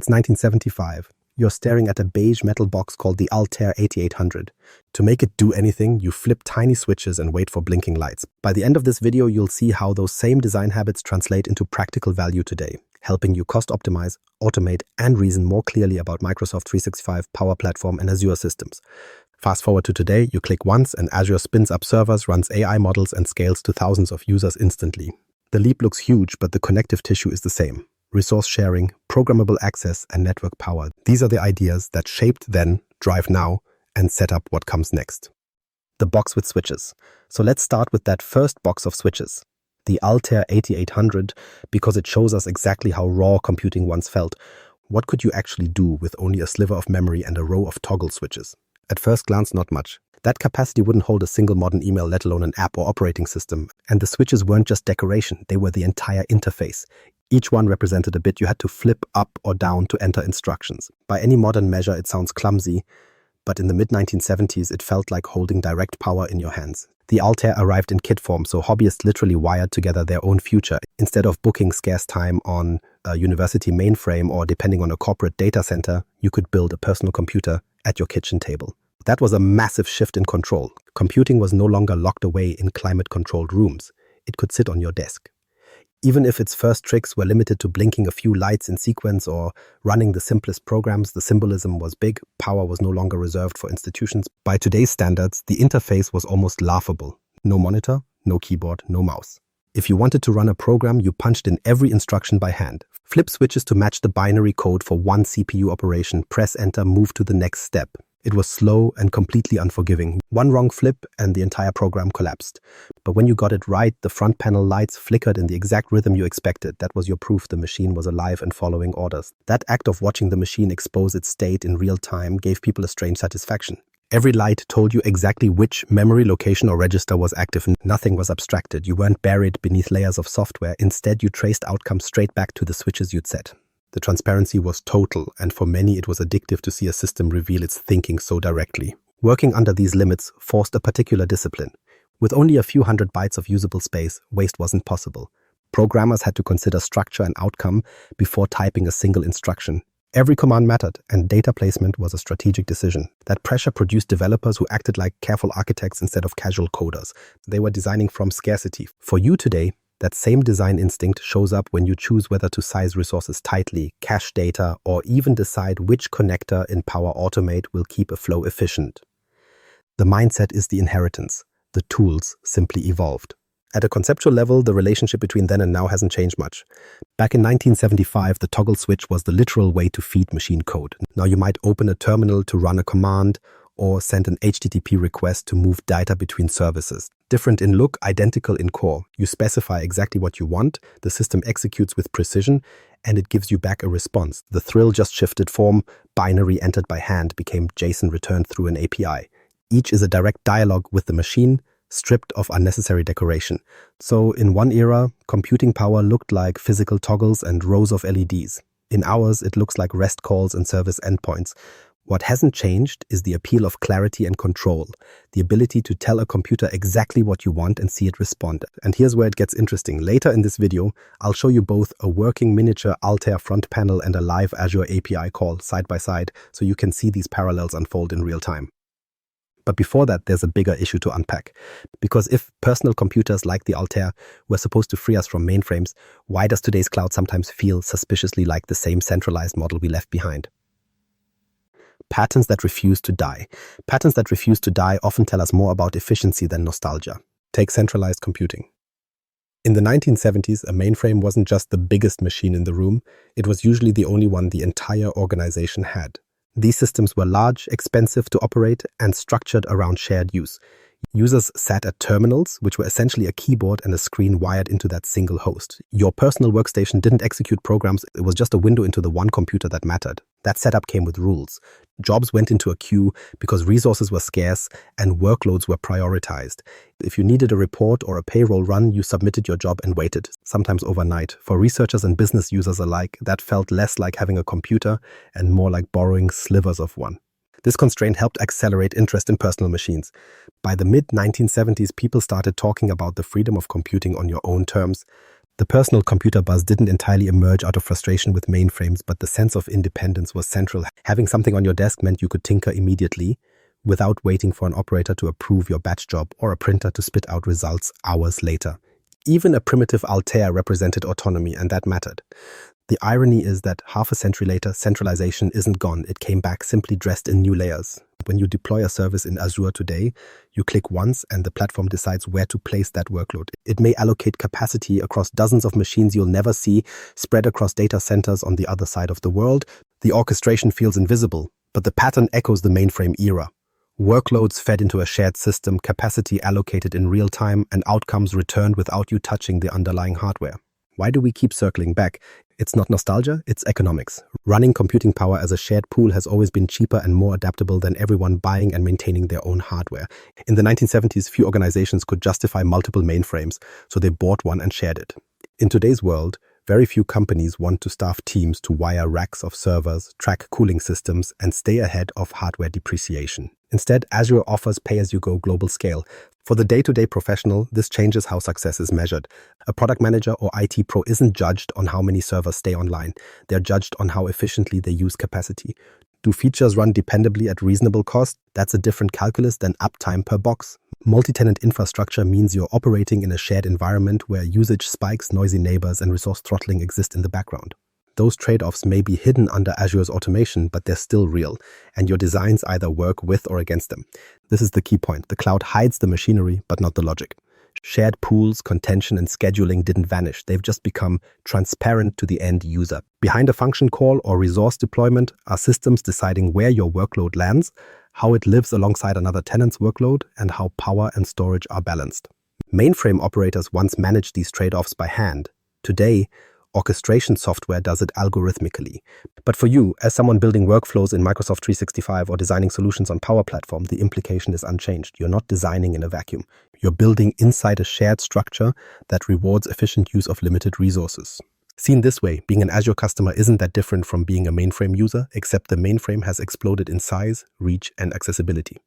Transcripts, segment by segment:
It's 1975. You're staring at a beige metal box called the Altair 8800. To make it do anything, you flip tiny switches and wait for blinking lights. By the end of this video, you'll see how those same design habits translate into practical value today, helping you cost optimize, automate, and reason more clearly about Microsoft 365, Power Platform, and Azure systems. Fast forward to today, you click once and Azure spins up servers, runs AI models, and scales to thousands of users instantly. The leap looks huge, but the connective tissue is the same. Resource sharing, programmable access, and network power. These are the ideas that shaped then, drive now, and set up what comes next. The box with switches. So let's start with that first box of switches, the Altair 8800, because it shows us exactly how raw computing once felt. What could you actually do with only a sliver of memory and a row of toggle switches? At first glance, not much. That capacity wouldn't hold a single modern email, let alone an app or operating system. And the switches weren't just decoration, they were the entire interface. Each one represented a bit you had to flip up or down to enter instructions. By any modern measure, it sounds clumsy, but in the mid-1970s, it felt like holding direct power in your hands. The Altair arrived in kit form, so hobbyists literally wired together their own future. Instead of booking scarce time on a university mainframe or depending on a corporate data center, you could build a personal computer at your kitchen table. That was a massive shift in control. Computing was no longer locked away in climate-controlled rooms. It could sit on your desk. Even if its first tricks were limited to blinking a few lights in sequence or running the simplest programs, the symbolism was big. Power was no longer reserved for institutions. By today's standards, the interface was almost laughable. No monitor, no keyboard, no mouse. If you wanted to run a program, you punched in every instruction by hand. Flip switches to match the binary code for one CPU operation, press enter, move to the next step. It was slow and completely unforgiving. One wrong flip and the entire program collapsed. But when you got it right, the front panel lights flickered in the exact rhythm you expected. That was your proof the machine was alive and following orders. That act of watching the machine expose its state in real time gave people a strange satisfaction. Every light told you exactly which memory location or register was active. Nothing was abstracted. You weren't buried beneath layers of software. Instead, you traced outcomes straight back to the switches you'd set. The transparency was total, and for many it was addictive to see a system reveal its thinking so directly. Working under these limits forced a particular discipline. With only a few hundred bytes of usable space, waste wasn't possible. Programmers had to consider structure and outcome before typing a single instruction. Every command mattered, and data placement was a strategic decision. That pressure produced developers who acted like careful architects instead of casual coders. They were designing from scarcity. For you today, that same design instinct shows up when you choose whether to size resources tightly, cache data, or even decide which connector in Power Automate will keep a flow efficient. The mindset is the inheritance. The tools simply evolved. At a conceptual level, the relationship between then and now hasn't changed much. Back in 1975, the toggle switch was the literal way to feed machine code. Now you might open a terminal to run a command, or send an HTTP request to move data between services. Different in look, identical in core. You specify exactly what you want, the system executes with precision, and it gives you back a response. The thrill just shifted form. Binary entered by hand became JSON returned through an API. Each is a direct dialogue with the machine, stripped of unnecessary decoration. So in one era, computing power looked like physical toggles and rows of LEDs. In ours, it looks like REST calls and service endpoints. What hasn't changed is the appeal of clarity and control, the ability to tell a computer exactly what you want and see it respond. And here's where it gets interesting. Later in this video, I'll show you both a working miniature Altair front panel and a live Azure API call side by side, so you can see these parallels unfold in real time. But before that, there's a bigger issue to unpack. Because if personal computers like the Altair were supposed to free us from mainframes, why does today's cloud sometimes feel suspiciously like the same centralized model we left behind? Patterns that refuse to die. Patterns that refuse to die often tell us more about efficiency than nostalgia. Take centralized computing. In the 1970s, a mainframe wasn't just the biggest machine in the room, it was usually the only one the entire organization had. These systems were large, expensive to operate, and structured around shared use. Users sat at terminals, which were essentially a keyboard and a screen wired into that single host. Your personal workstation didn't execute programs, it was just a window into the one computer that mattered. That setup came with rules. Jobs went into a queue because resources were scarce and workloads were prioritized. If you needed a report or a payroll run, you submitted your job and waited, sometimes overnight. For researchers and business users alike, that felt less like having a computer and more like borrowing slivers of one. This constraint helped accelerate interest in personal machines. By the mid-1970s, people started talking about the freedom of computing on your own terms. The personal computer buzz didn't entirely emerge out of frustration with mainframes, but the sense of independence was central. Having something on your desk meant you could tinker immediately without waiting for an operator to approve your batch job or a printer to spit out results hours later. Even a primitive Altair represented autonomy, and that mattered. The irony is that half a century later, centralization isn't gone. It came back, simply dressed in new layers. When you deploy a service in Azure today, you click once and the platform decides where to place that workload. It may allocate capacity across dozens of machines you'll never see, spread across data centers on the other side of the world. The orchestration feels invisible, but the pattern echoes the mainframe era. Workloads fed into a shared system, capacity allocated in real time, and outcomes returned without you touching the underlying hardware. Why do we keep circling back? It's not nostalgia, it's economics. Running computing power as a shared pool has always been cheaper and more adaptable than everyone buying and maintaining their own hardware. In the 1970s, few organizations could justify multiple mainframes, so they bought one and shared it. In today's world, very few companies want to staff teams to wire racks of servers, track cooling systems, and stay ahead of hardware depreciation. Instead, Azure offers pay-as-you-go global scale. For the day-to-day professional, this changes how success is measured. A product manager or IT pro isn't judged on how many servers stay online. They're judged on how efficiently they use capacity. Do features run dependably at reasonable cost? That's a different calculus than uptime per box. Multi-tenant infrastructure means you're operating in a shared environment where usage spikes, noisy neighbors, and resource throttling exist in the background. Those trade-offs may be hidden under Azure's automation, but they're still real, and your designs either work with or against them. This is the key point. The cloud hides the machinery, but not the logic. Shared pools, contention, and scheduling didn't vanish. They've just become transparent to the end user. Behind a function call or resource deployment are systems deciding where your workload lands, how it lives alongside another tenant's workload, and how power and storage are balanced. Mainframe operators once managed these trade-offs by hand. Today, orchestration software does it algorithmically. But for you, as someone building workflows in Microsoft 365 or designing solutions on Power Platform, the implication is unchanged. You're not designing in a vacuum. You're building inside a shared structure that rewards efficient use of limited resources. Seen this way, being an Azure customer isn't that different from being a mainframe user, except the mainframe has exploded in size, reach, and accessibility.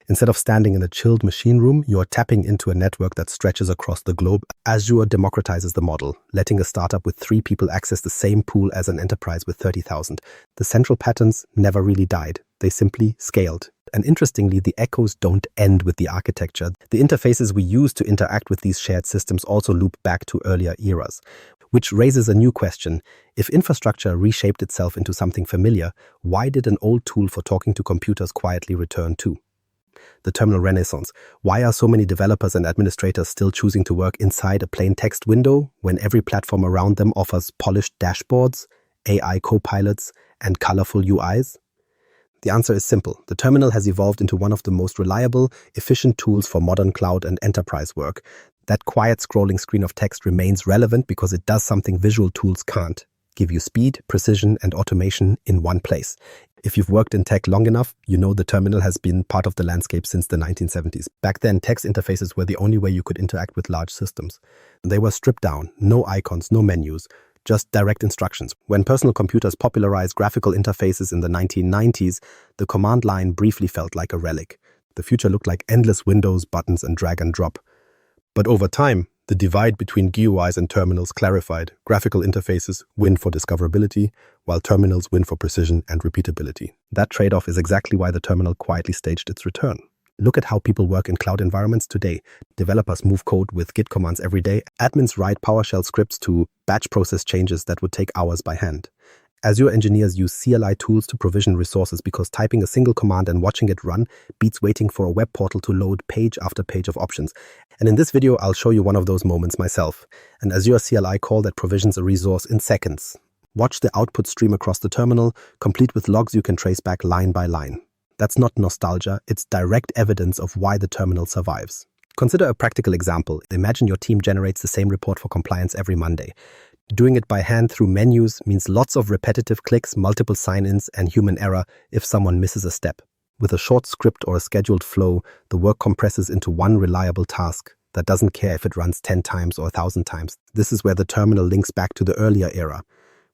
Instead of standing in a chilled machine room, you are tapping into a network that stretches across the globe. Azure democratizes the model, letting a startup with 3 people access the same pool as an enterprise with 30,000. The central patterns never really died. They simply scaled. And interestingly, the echoes don't end with the architecture. The interfaces we use to interact with these shared systems also loop back to earlier eras, which raises a new question. If infrastructure reshaped itself into something familiar, why did an old tool for talking to computers quietly return too? The terminal renaissance. Why are so many developers and administrators still choosing to work inside a plain text window when every platform around them offers polished dashboards, AI copilots, and colorful UIs? The answer is simple. The terminal has evolved into one of the most reliable, efficient tools for modern cloud and enterprise work. That quiet scrolling screen of text remains relevant because it does something visual tools can't: give you speed, precision, and automation in one place. If you've worked in tech long enough, you know the terminal has been part of the landscape since the 1970s. Back then, text interfaces were the only way you could interact with large systems. They were stripped down, no icons, no menus, just direct instructions. When personal computers popularized graphical interfaces in the 1990s, the command line briefly felt like a relic. The future looked like endless windows, buttons, and drag and drop. But over time, the divide between GUIs and terminals clarified. Graphical interfaces win for discoverability, while terminals win for precision and repeatability. That trade-off is exactly why the terminal quietly staged its return. Look at how people work in cloud environments today. Developers move code with Git commands every day. Admins write PowerShell scripts to batch process changes that would take hours by hand. Azure engineers use CLI tools to provision resources because typing a single command and watching it run beats waiting for a web portal to load page after page of options. And in this video, I'll show you one of those moments myself, an Azure CLI call that provisions a resource in seconds. Watch the output stream across the terminal, complete with logs you can trace back line by line. That's not nostalgia, it's direct evidence of why the terminal survives. Consider a practical example. Imagine your team generates the same report for compliance every Monday. Doing it by hand through menus means lots of repetitive clicks, multiple sign-ins, and human error if someone misses a step. With a short script or a scheduled flow, the work compresses into one reliable task that doesn't care if it runs 10 times or 1,000 times. This is where the terminal links back to the earlier era.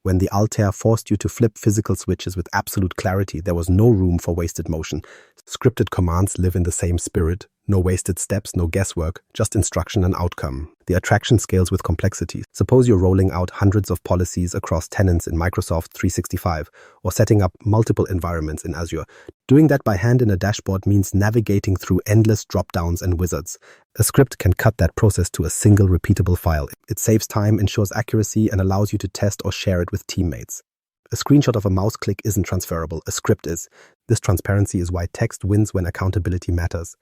When the Altair forced you to flip physical switches with absolute clarity, there was no room for wasted motion. Scripted commands live in the same spirit, No wasted steps, no guesswork, just instruction and outcome. The attraction scales with complexity. Suppose you're rolling out hundreds of policies across tenants in Microsoft 365 or setting up multiple environments in Azure. Doing that by hand in a dashboard means navigating through endless drop-downs and wizards. A script can cut that process to a single repeatable file. It saves time, ensures accuracy, and allows you to test or share it with teammates. A screenshot of a mouse click isn't transferable, a script is. This transparency is why text wins when accountability matters.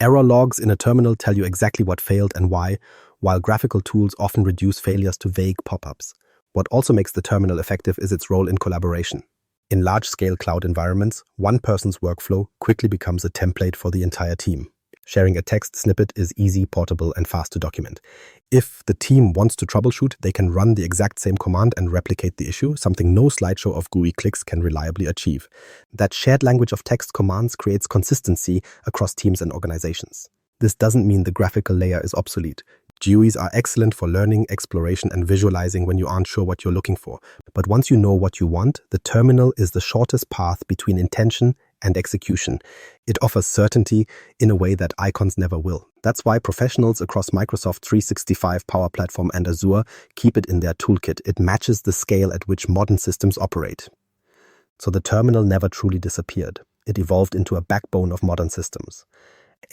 Error logs in a terminal tell you exactly what failed and why, while graphical tools often reduce failures to vague pop-ups. What also makes the terminal effective is its role in collaboration. In large-scale cloud environments, one person's workflow quickly becomes a template for the entire team. Sharing a text snippet is easy, portable, and fast to document. If the team wants to troubleshoot, they can run the exact same command and replicate the issue, something no slideshow of GUI clicks can reliably achieve. That shared language of text commands creates consistency across teams and organizations. This doesn't mean the graphical layer is obsolete. GUIs are excellent for learning, exploration, and visualizing when you aren't sure what you're looking for. But once you know what you want, the terminal is the shortest path between intention and execution. It offers certainty in a way that icons never will. That's why professionals across Microsoft 365 Power Platform and Azure keep it in their toolkit. It matches the scale at which modern systems operate. So the terminal never truly disappeared. It evolved into a backbone of modern systems.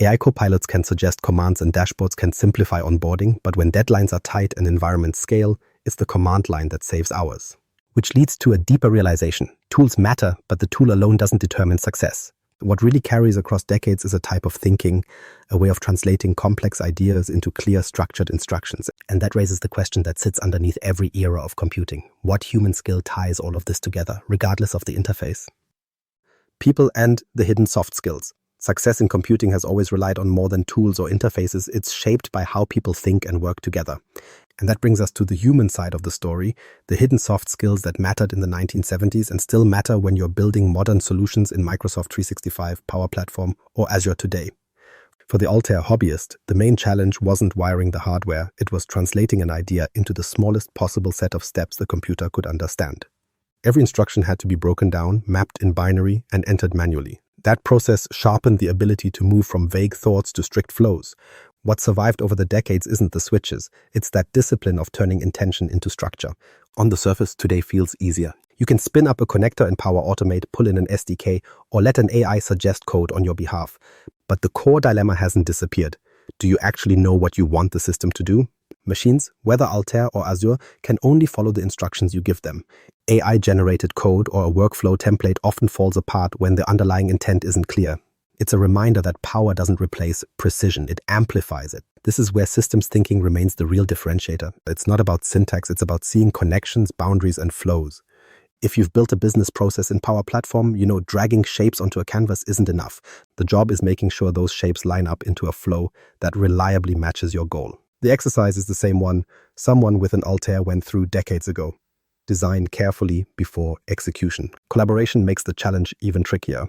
AI copilots can suggest commands and dashboards can simplify onboarding, but when deadlines are tight and environments scale, it's the command line that saves hours. Which leads to a deeper realization. Tools matter, but the tool alone doesn't determine success. What really carries across decades is a type of thinking, a way of translating complex ideas into clear, structured instructions. And that raises the question that sits underneath every era of computing. What human skill ties all of this together, regardless of the interface? People and the hidden soft skills. Success in computing has always relied on more than tools or interfaces. It's shaped by how people think and work together. And that brings us to the human side of the story, the hidden soft skills that mattered in the 1970s and still matter when you're building modern solutions in Microsoft 365 Power Platform or Azure today. For the Altair hobbyist, the main challenge wasn't wiring the hardware, it was translating an idea into the smallest possible set of steps the computer could understand. Every instruction had to be broken down, mapped in binary, and entered manually. That process sharpened the ability to move from vague thoughts to strict flows. What survived over the decades isn't the switches, it's that discipline of turning intention into structure. On the surface, today feels easier. You can spin up a connector in Power Automate, pull in an SDK, or let an AI suggest code on your behalf. But the core dilemma hasn't disappeared. Do you actually know what you want the system to do? Machines, whether Altair or Azure, can only follow the instructions you give them. AI-generated code or a workflow template often falls apart when the underlying intent isn't clear. It's a reminder that power doesn't replace precision, it amplifies it. This is where systems thinking remains the real differentiator. It's not about syntax, it's about seeing connections, boundaries, and flows. If you've built a business process in Power Platform, you know dragging shapes onto a canvas isn't enough. The job is making sure those shapes line up into a flow that reliably matches your goal. The exercise is the same one someone with an Altair went through decades ago. Design carefully before execution. Collaboration makes the challenge even trickier.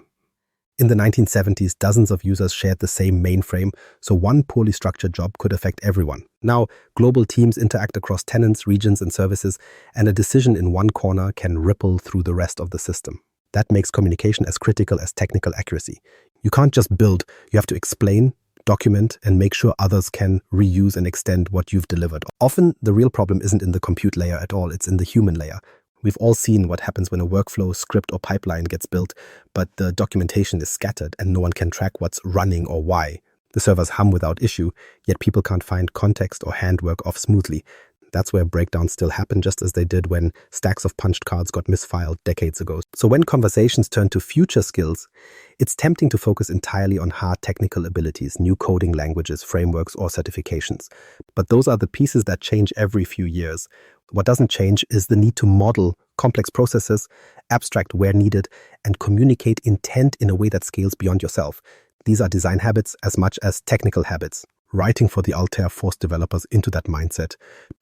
In the 1970s, dozens of users shared the same mainframe, so one poorly structured job could affect everyone. Now, global teams interact across tenants, regions, and services, and a decision in one corner can ripple through the rest of the system. That makes communication as critical as technical accuracy. You can't just build, you have to explain, document, and make sure others can reuse and extend what you've delivered. Often, the real problem isn't in the compute layer at all, it's in the human layer. We've all seen what happens when a workflow, script, or pipeline gets built, but the documentation is scattered and no one can track what's running or why. The servers hum without issue, yet people can't find context or handwork off smoothly. That's where breakdowns still happen, just as they did when stacks of punched cards got misfiled decades ago. So when conversations turn to future skills, it's tempting to focus entirely on hard technical abilities, new coding languages, frameworks, or certifications. But those are the pieces that change every few years. What doesn't change is the need to model complex processes, abstract where needed, and communicate intent in a way that scales beyond yourself. These are design habits as much as technical habits. Writing for the Altair forced developers into that mindset.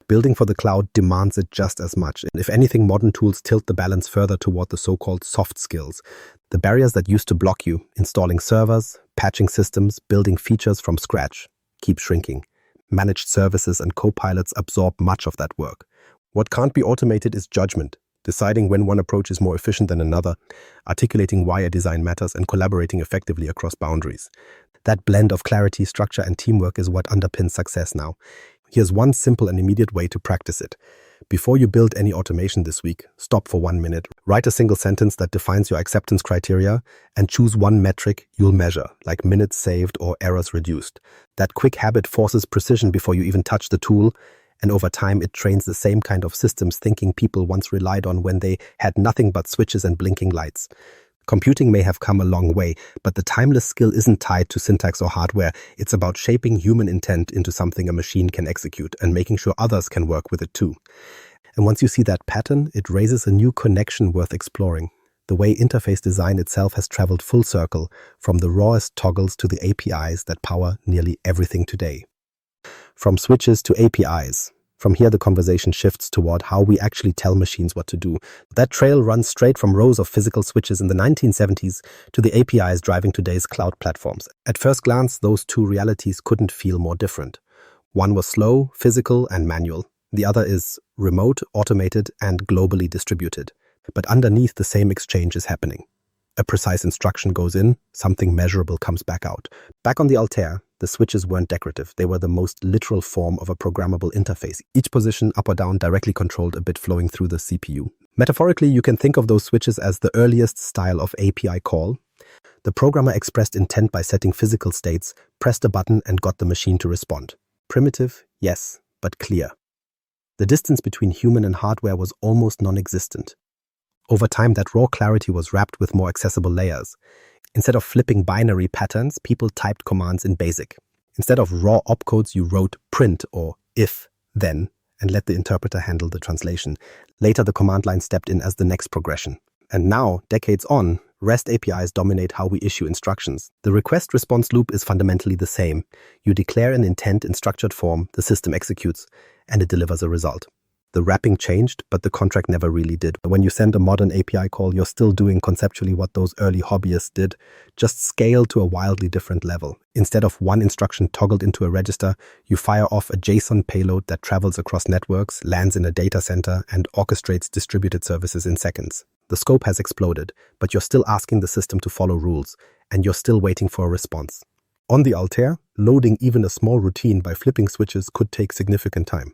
Building for the cloud demands it just as much. And if anything, modern tools tilt the balance further toward the so-called soft skills. The barriers that used to block you, installing servers, patching systems, building features from scratch, keep shrinking. Managed services and co-pilots absorb much of that work. What can't be automated is judgment, deciding when one approach is more efficient than another, articulating why a design matters, and collaborating effectively across boundaries. That blend of clarity, structure, and teamwork is what underpins success now. Here's one simple and immediate way to practice it. Before you build any automation this week, stop for 1 minute, write a single sentence that defines your acceptance criteria, and choose one metric you'll measure, like minutes saved or errors reduced. That quick habit forces precision before you even touch the tool, and over time it trains the same kind of systems thinking people once relied on when they had nothing but switches and blinking lights. Computing may have come a long way, but the timeless skill isn't tied to syntax or hardware. It's about shaping human intent into something a machine can execute and making sure others can work with it too. And once you see that pattern, it raises a new connection worth exploring. The way interface design itself has traveled full circle, from the rawest toggles to the APIs that power nearly everything today. From switches to APIs. From here, the conversation shifts toward how we actually tell machines what to do. That trail runs straight from rows of physical switches in the 1970s to the APIs driving today's cloud platforms. At first glance, those two realities couldn't feel more different. One was slow, physical, and manual. The other is remote, automated, and globally distributed. But underneath, the same exchange is happening. A precise instruction goes in, something measurable comes back out. Back on the Altair, the switches weren't decorative. They were the most literal form of a programmable interface. Each position, up or down, directly controlled a bit flowing through the CPU. Metaphorically, you can think of those switches as the earliest style of API call. The programmer expressed intent by setting physical states, pressed a button, and got the machine to respond. Primitive, yes, but clear. The distance between human and hardware was almost non-existent. Over time, that raw clarity was wrapped with more accessible layers. Instead of flipping binary patterns, people typed commands in BASIC. Instead of raw opcodes, you wrote print or if, then, and let the interpreter handle the translation. Later, the command line stepped in as the next progression. And now, decades on, REST APIs dominate how we issue instructions. The request-response loop is fundamentally the same. You declare an intent in structured form, the system executes, and it delivers a result. The wrapping changed, but the contract never really did. When you send a modern API call, you're still doing conceptually what those early hobbyists did, just scaled to a wildly different level. Instead of one instruction toggled into a register, you fire off a JSON payload that travels across networks, lands in a data center, and orchestrates distributed services in seconds. The scope has exploded, but you're still asking the system to follow rules, and you're still waiting for a response. On the Altair, loading even a small routine by flipping switches could take significant time.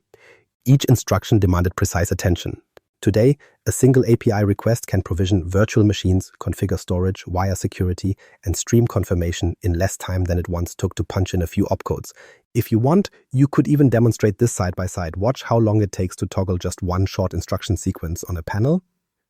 Each instruction demanded precise attention. Today, a single API request can provision virtual machines, configure storage, wire security, and stream confirmation in less time than it once took to punch in a few opcodes. If you want, you could even demonstrate this side by side. Watch how long it takes to toggle just one short instruction sequence on a panel,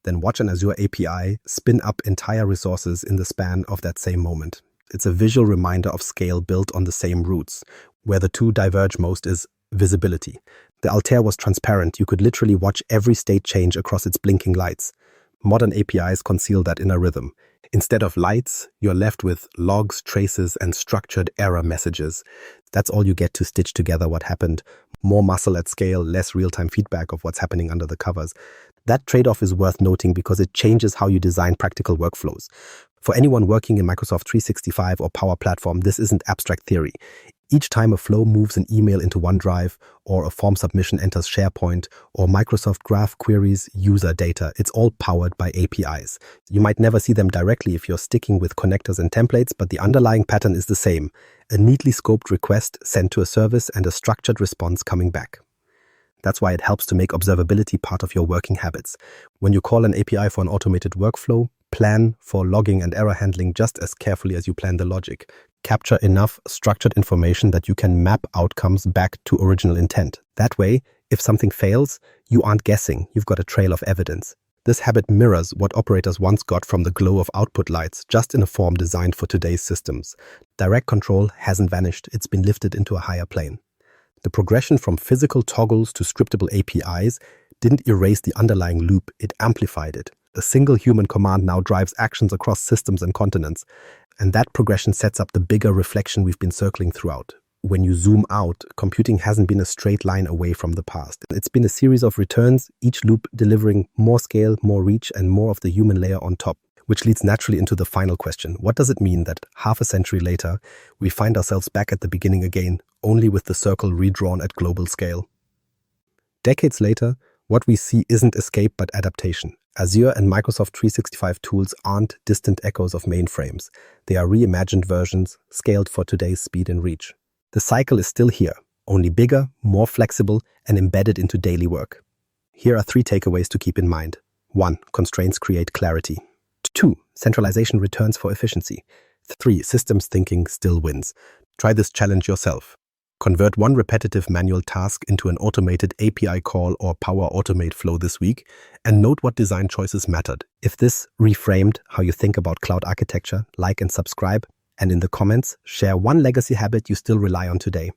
then watch an Azure API spin up entire resources in the span of that same moment. It's a visual reminder of scale built on the same roots. Where the two diverge most is visibility. The Altair was transparent. You could literally watch every state change across its blinking lights. Modern APIs conceal that in a rhythm. Instead of lights, you're left with logs, traces, and structured error messages. That's all you get to stitch together what happened. More muscle at scale, less real-time feedback of what's happening under the covers. That trade-off is worth noting because it changes how you design practical workflows. For anyone working in Microsoft 365 or Power Platform, this isn't abstract theory. Each time a flow moves an email into OneDrive, or a form submission enters SharePoint, or Microsoft Graph queries user data, it's all powered by APIs. You might never see them directly if you're sticking with connectors and templates, but the underlying pattern is the same. A neatly scoped request sent to a service and a structured response coming back. That's why it helps to make observability part of your working habits. When you call an API for an automated workflow, plan for logging and error handling just as carefully as you plan the logic. Capture enough structured information that you can map outcomes back to original intent. That way, if something fails, you aren't guessing, you've got a trail of evidence. This habit mirrors what operators once got from the glow of output lights, just in a form designed for today's systems. Direct control hasn't vanished, it's been lifted into a higher plane. The progression from physical toggles to scriptable APIs didn't erase the underlying loop, it amplified it. A single human command now drives actions across systems and continents, and that progression sets up the bigger reflection we've been circling throughout. When you zoom out, computing hasn't been a straight line away from the past. It's been a series of returns, each loop delivering more scale, more reach, and more of the human layer on top, which leads naturally into the final question. What does it mean that half a century later, we find ourselves back at the beginning again, only with the circle redrawn at global scale? Decades later, what we see isn't escape but adaptation. Azure and Microsoft 365 tools aren't distant echoes of mainframes. They are reimagined versions, scaled for today's speed and reach. The cycle is still here, only bigger, more flexible, and embedded into daily work. Here are 3 takeaways to keep in mind. 1. Constraints create clarity. 2. Centralization returns for efficiency. 3. Systems thinking still wins. Try this challenge yourself. Convert one repetitive manual task into an automated API call or Power Automate flow this week, and note what design choices mattered. If this reframed how you think about cloud architecture, like and subscribe, and in the comments, share one legacy habit you still rely on today.